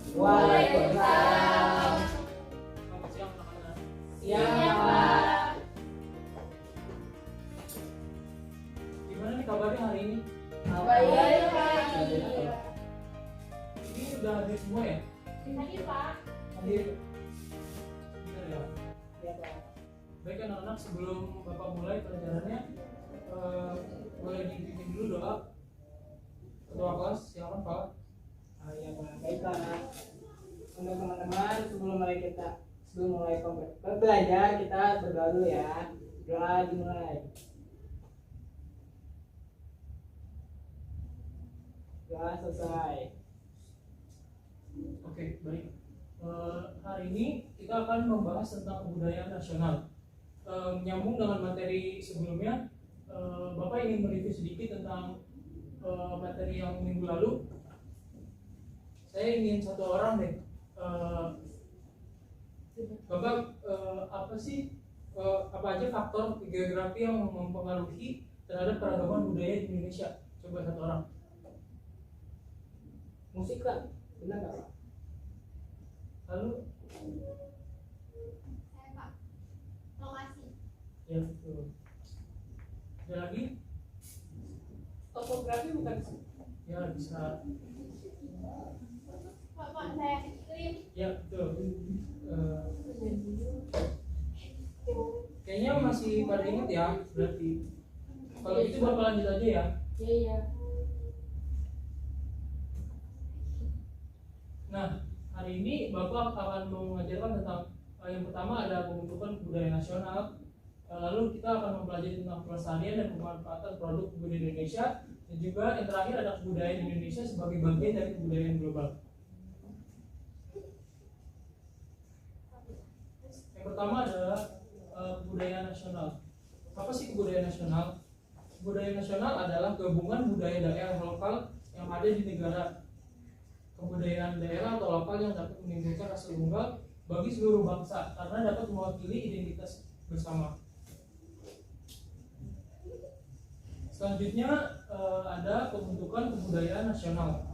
Waalaikumsalam. Selamat siang anak-anak. Siang, Pak. Gimana nih kabarnya hari ini? Baik, Pak. Ini udah hadir semua ya? Hadir, Pak. Hadir. Benar ya? Ya, Pak. Baik anak-anak, sebelum Bapak mulai pelajarannya, boleh dipimpin dulu doa. Ketua kelas, silakan Pak. Ya, Pak. Baik, Pak. Untuk teman-teman, sebelum mulai belajar, kita berdoa dulu ya. Doa dimulai. Doa selesai. Oke, baik. Hari ini kita akan membahas tentang kebudayaan nasional. Menyambung dengan materi sebelumnya, Bapak ingin mereview sedikit tentang materi yang minggu lalu. Saya ingin satu orang deh. Bapak apa aja faktor geografi yang mempengaruhi terhadap keragaman budaya di Indonesia? Coba satu orang. Musik, Pak. Benar nggak, Pak? Lalu Saya, Pak. Lokasi. ya betul. Ada lagi? Topografi bukan sih? Ya bisa. Pak, saya iklim. Ya betul. Kayaknya masih pada ingat ya berarti. Kalau gitu Bapak lanjut aja ya. Iya. Nah, hari ini Bapak akan mengajarkan tentang yang pertama ada pembentukan kebudayaan nasional. Lalu kita akan mempelajari tentang pelestarian dan pemanfaatan produk kebudayaan Indonesia, dan juga yang terakhir ada kebudayaan Indonesia sebagai bagian dari kebudayaan global. Yang pertama adalah kebudayaan nasional. Apa sih kebudayaan nasional? Kebudayaan nasional adalah gabungan budaya daerah lokal yang ada di negara. Kebudayaan daerah atau lokal yang dapat menimbulkan rasa tunggal bagi seluruh bangsa karena dapat mewakili identitas bersama. Selanjutnya ada pembentukan kebudayaan nasional.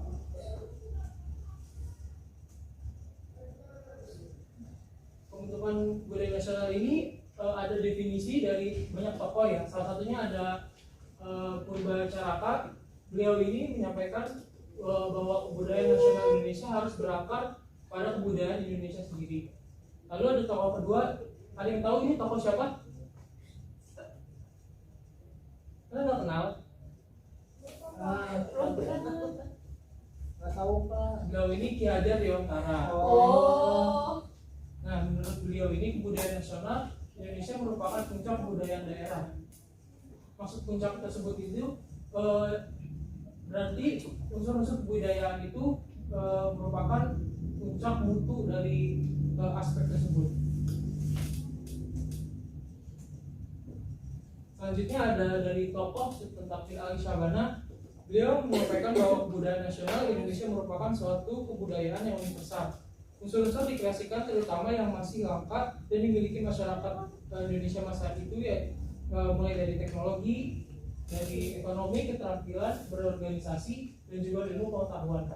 Pembentukan kebudayaan nasional ini ada definisi dari banyak tokoh ya. Salah satunya ada Purba Caraka. Beliau ini menyampaikan bahwa kebudayaan nasional Indonesia harus berakar pada kebudayaan Indonesia sendiri. Lalu ada tokoh kedua, ada yang tahu ini tokoh siapa? Kalian nggak kenal? Nggak tahu, Pak. Beliau ini Ki Hajar Dewantara. Oh. Nah, menurut beliau ini kebudayaan nasional Indonesia merupakan puncak kebudayaan daerah. Maksud puncak tersebut itu berarti unsur-unsur kebudayaan itu merupakan puncak mutu dari aspek tersebut. Selanjutnya ada dari tokoh Sultan Taksi Ali Syabana. Beliau menyampaikan bahwa kebudayaan nasional Indonesia merupakan suatu kebudayaan yang universal. Unsur-unsur dikreasikan terutama yang masih langka dan dimiliki masyarakat Indonesia masa itu ya, mulai dari teknologi, dari ekonomi, keterampilan, berorganisasi, dan juga ilmu pengetahuan.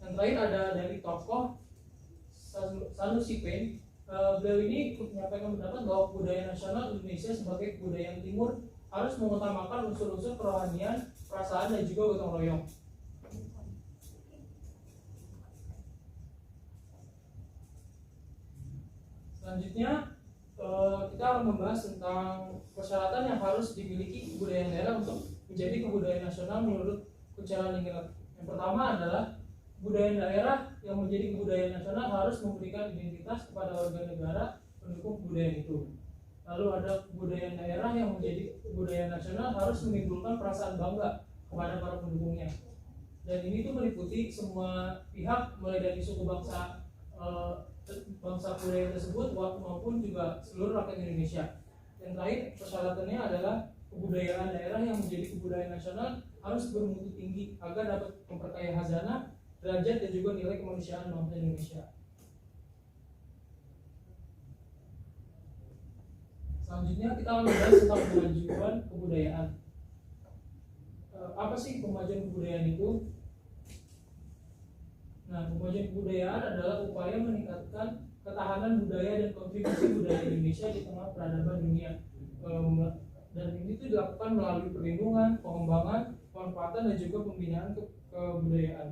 Yang terakhir ada dari tokoh Sanusi Pen. Beliau ini menyampaikan pendapat bahwa kebudayaan nasional Indonesia sebagai kebudayaan timur harus mengutamakan unsur-unsur kerohanian, perasaan, dan juga gotong royong. Selanjutnya kita akan membahas tentang persyaratan yang harus dimiliki kebudayaan daerah untuk menjadi kebudayaan nasional menurut Kuncoro Ningrat. Yang pertama adalah kebudayaan daerah yang menjadi kebudayaan nasional harus memberikan identitas kepada warga negara pendukung kebudayaan itu. Lalu ada kebudayaan daerah yang menjadi kebudayaan nasional harus menimbulkan perasaan bangga kepada para pendukungnya. Dan ini tuh meliputi semua pihak, mulai dari suku bangsa budaya tersebut maupun juga seluruh rakyat Indonesia. Yang terakhir persyaratannya adalah kebudayaan daerah yang menjadi kebudayaan nasional harus bermutu tinggi agar dapat memperkaya khazanah, derajat, dan juga nilai kemanusiaan bangsa Indonesia. Selanjutnya kita akan membahas tentang kemajuan kebudayaan. Apa sih kemajuan kebudayaan itu? Nah, pemajuan kebudayaan adalah upaya meningkatkan ketahanan budaya dan kontribusi budaya Indonesia di tengah peradaban dunia. Dan ini tuh dilakukan melalui perlindungan, pengembangan, pemanfaatan dan juga pembinaan kebudayaan.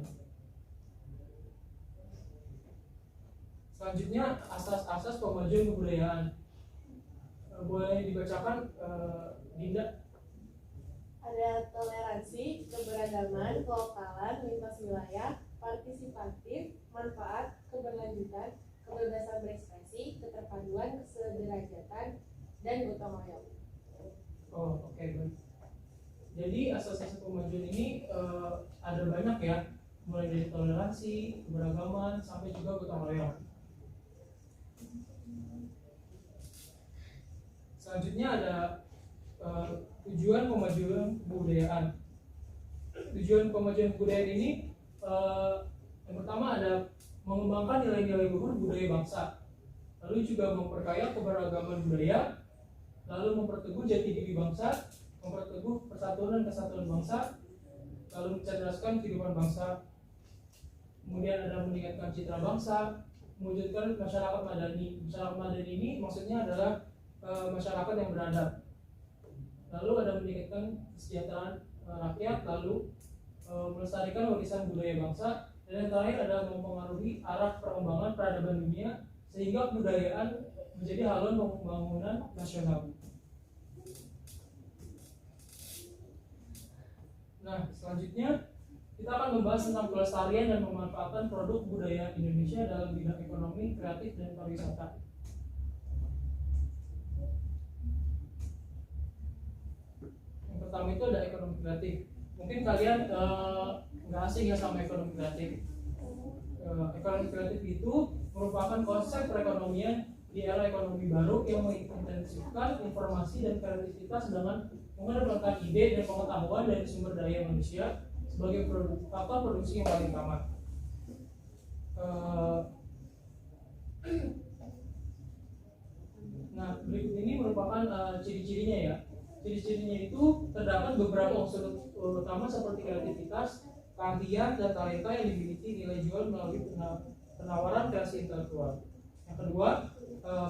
Selanjutnya asas-asas pemajuan kebudayaan. Boleh dibacakan, Dinda? Ada toleransi, keberagaman, kelokalan, lintas wilayah, partisipatif, manfaat, keberlanjutan, kebebasan berekspresi, keterpaduan, kesederajatan, dan gotong royong. Oh, oke, baik. Jadi asas-asas pemajuan ini ada banyak ya, mulai dari toleransi, keberagaman, sampai juga gotong royong. Selanjutnya ada tujuan pemajuan kebudayaan. Tujuan pemajuan kebudayaan ini yang pertama ada mengembangkan nilai-nilai luhur budaya bangsa, lalu juga memperkaya keberagaman budaya, lalu memperteguh jati diri bangsa, memperteguh persatuan dan kesatuan bangsa, lalu mencerdaskan kehidupan bangsa. Kemudian ada meningkatkan citra bangsa, mewujudkan masyarakat madani. Masyarakat madani ini maksudnya adalah masyarakat yang beradab. Lalu ada meningkatkan kesejahteraan rakyat, lalu melestarikan warisan budaya bangsa, dan yang terakhir ada mempengaruhi arah perkembangan peradaban dunia sehingga kebudayaan menjadi haluan pembangunan nasional. Nah, selanjutnya kita akan membahas tentang pelestarian dan pemanfaatan produk budaya Indonesia dalam bidang ekonomi, kreatif, dan pariwisata. Yang pertama itu ada ekonomi kreatif. Mungkin kalian nggak asing ya sama ekonomi kreatif. Ekonomi kreatif itu merupakan konsep perekonomian di era ekonomi baru yang mengintensifkan informasi dan kreativitas dengan mengedepankan ide dan pengetahuan dari sumber daya manusia sebagai produksi yang paling utama. Nah, berikut ini merupakan ciri-cirinya ya. Ciri-cirinya itu terdapat beberapa unsur utama seperti kreativitas, keahlian, dan talenta yang dimiliki nilai jual melalui penawaran kreasi intelektual. Yang kedua,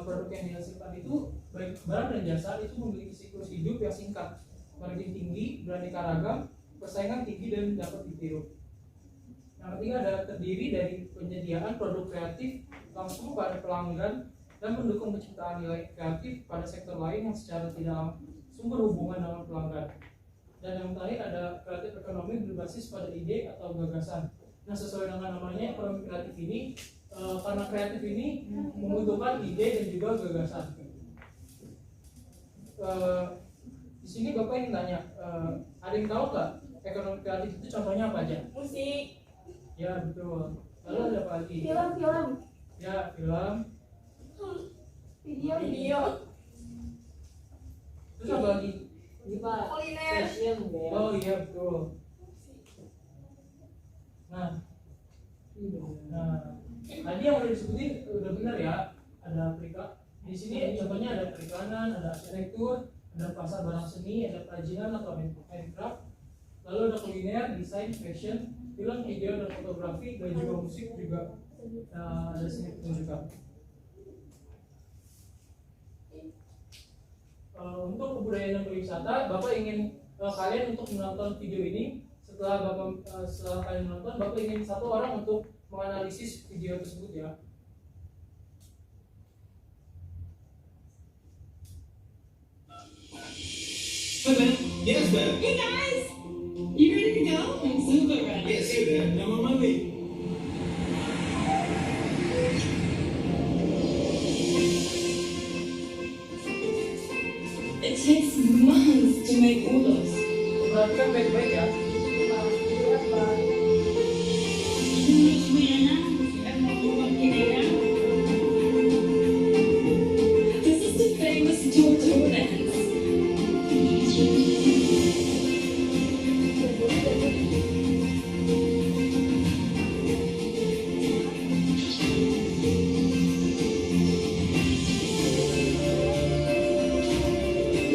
produk yang dihasilkan itu baik barang dan jasa itu memiliki siklus hidup yang singkat, margin tinggi, beraneka ragam, persaingan tinggi, dan dapat ditiru. Yang ketiga ada terdiri dari penyediaan produk kreatif langsung pada pelanggan dan mendukung penciptaan nilai kreatif pada sektor lain yang secara tidak langsung berhubungan dengan pelanggan. Dan yang terakhir ada kreatif ekonomi berbasis pada ide atau gagasan. Nah, sesuai dengan namanya ekonomi kreatif ini, karena kreatif ini membutuhkan ide dan juga gagasan. Di sini Bapak ingin tanya, ada yang tahu nggak ekonomi kreatif itu contohnya apa aja? Musik, Ya betul. Lalu ada apa lagi? film, Ya film. video, Terus apa lagi? Ini Pak, kuliner. fashion ya. Oh iya betul. Nah, tadi yang udah disebutin udah benar ya. Ada di sini contohnya ada periklanan, ada arsitektur, ada pasar barang seni, ada kerajinan atau handicraft, lalu ada kuliner, desain, fashion, film, video, dan fotografi, dan juga musik juga ada seni pertunjukan. Untuk kebudayaan dan pariwisata, Bapak ingin kalian untuk menonton video ini. Setelah kalian menonton, Bapak ingin satu orang untuk menganalisis video tersebut ya. Okay. Yes, Ben. Hey guys! You ready to go? I'm super ready. Yes, Ben. I'm on my way. It takes months to make oodles. Perhatikan baik-baik ya. This is the famous torture dance.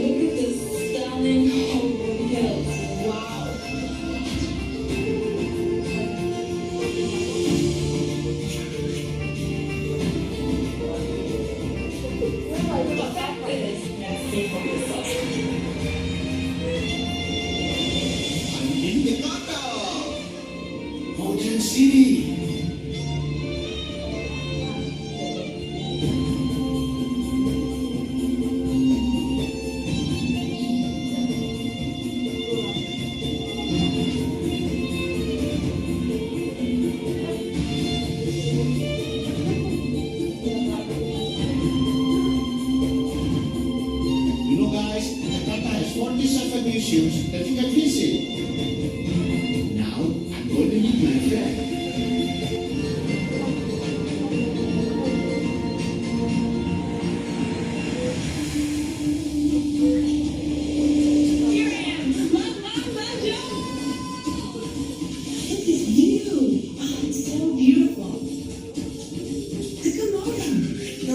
Look at this stunning Hollywood hills. Wow.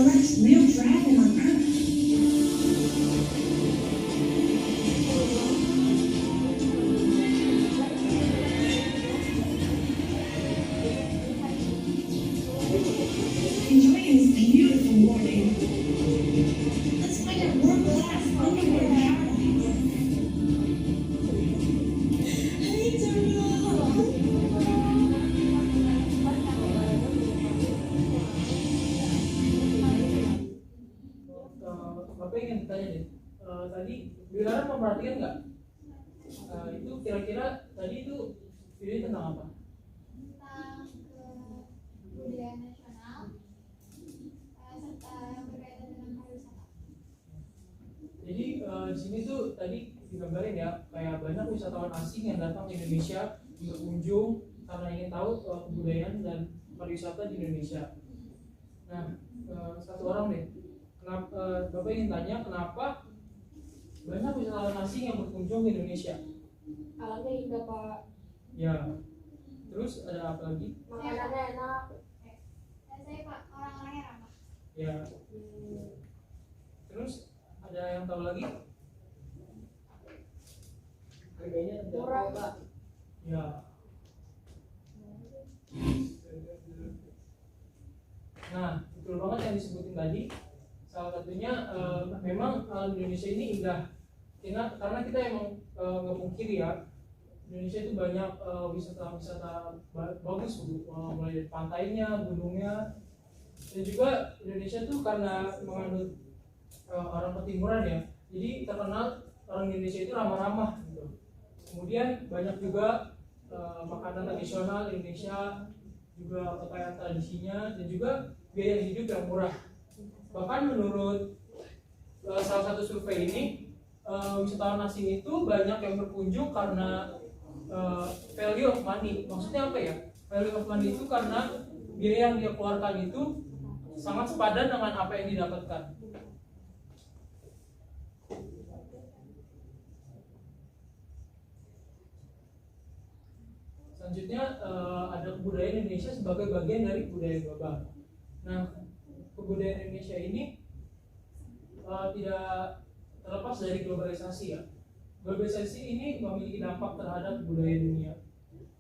first real dragon on Earth. Enjoying this beautiful morning. Let's find a world-class underwear paradise. Hey, Turtle! Bapak ingin tanya deh, tadi Bilara memperhatikan nggak? Itu kira-kira tadi itu video tentang apa? Tentang kebudayaan nasional serta yang berkaitan dengan pariwisata. Jadi di sini tuh tadi digambarin ya, kayak banyak wisatawan asing yang datang ke Indonesia berkunjung karena ingin tahu kebudayaan dan pariwisata di Indonesia. Nah, satu orang deh, kenapa Bapak ingin tanya kenapa banyak wisatawan asing yang berkunjung ke Indonesia? Alamnya indah Pak, Ya, terus ada apa lagi? makanannya enak. Dan saya Pak, orang-orangnya ramah. Ya, terus ada yang tahu lagi? Harganya Murah. terjangkau Pak. Ya. Nah, betul banget yang disebutin tadi. Salah satunya memang Indonesia ini indah. Karena kita emang nggak mungkiri ya, Indonesia itu banyak wisata-wisata bagus, mulai dari pantainya, gunungnya, dan juga Indonesia tuh karena menganut orang ketimuran ya, jadi terkenal orang Indonesia itu ramah-ramah gitu. Kemudian banyak juga makanan tradisional Indonesia, juga kekayaan tradisinya, dan juga biaya hidup yang murah. Bahkan menurut salah satu survei ini, wisatawan asing itu banyak yang berkunjung karena value of money. Maksudnya apa ya? Value of money itu karena biaya yang dia keluarkan itu sangat sepadan dengan apa yang didapatkan. Selanjutnya ada kebudayaan Indonesia sebagai bagian dari kebudayaan global. Nah, kebudayaan Indonesia ini tidak terlepas dari globalisasi ya. Globalisasi ini memiliki dampak terhadap budaya dunia.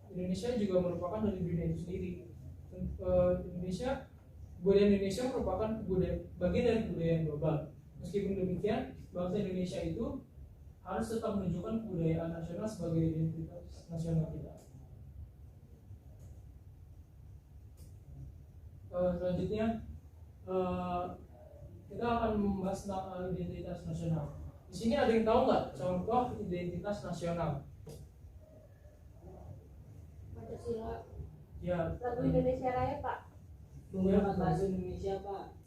Indonesia juga merupakan dari dunia itu sendiri. Budaya Indonesia merupakan bagian dari kebudayaan global. Meskipun demikian, bangsa Indonesia itu harus tetap menunjukkan kebudayaan nasional sebagai identitas nasional kita. Selanjutnya kita akan membahas tentang identitas nasional. Di sini ada yang tahu nggak contoh identitas nasional? Pancasila. Ya, Lagu Indonesia Raya Pak. Menggunakan bahasa Indonesia Pak.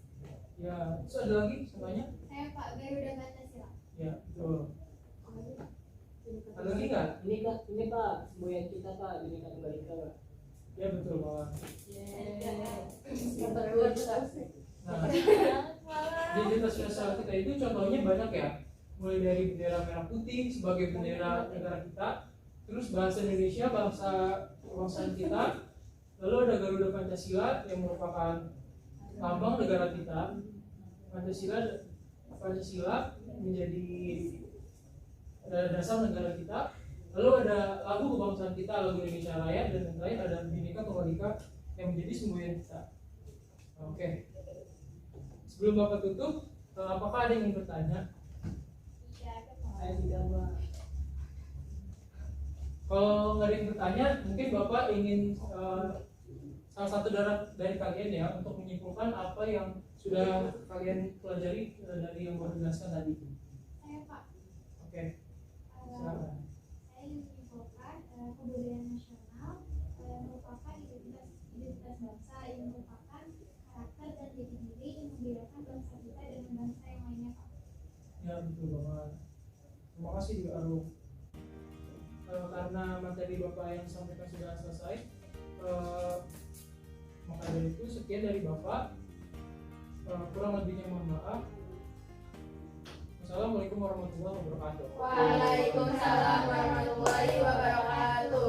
ya. Terus ada lagi contohnya? Saya Pak, Garuda Pancasila. Ya, betul. Ada lagi nggak? Ini Pak, semboyan kita Pak, Bhinneka Tunggal Ika Pak. Ya betul banget. Nah, identitas nasional kita itu contohnya banyak ya. Mulai dari bendera merah putih sebagai bendera negara kita, terus bahasa Indonesia bahasa kebangsaan kita, lalu ada Garuda Pancasila yang merupakan lambang negara kita. Pancasila menjadi dasar negara kita. Lalu ada lagu kebangsaan kita, lagu Indonesia Raya, dan yang lain ada Bhinneka Tunggal Ika yang menjadi semboyan kita. Oke. Sebelum Bapak tutup, apakah ada yang ingin bertanya? Iya, ada Pak. Saya tidak Pak. Kalau nggak ada yang bertanya, mungkin Bapak ingin salah satu dari kalian ya untuk menyimpulkan apa yang sudah kalian pelajari dari yang baru dijelaskan tadi. Saya Pak. Oke, silakan. Saya ingin menyimpulkan kebudayaan nasional merupakan identitas bangsa yang merupakan karakter dan jati diri yang membedakan bangsa kita dengan bangsa yang lainnya Pak. Ya betul banget. Terima kasih juga Arum. Karena materi Bapak yang disampaikan sudah selesai, maka dari itu sekian dari Bapak. Kurang lebihnya mohon maaf. Wassalamualaikum warahmatullahi wabarakatuh. Waalaikumsalam warahmatullahi wabarakatuh.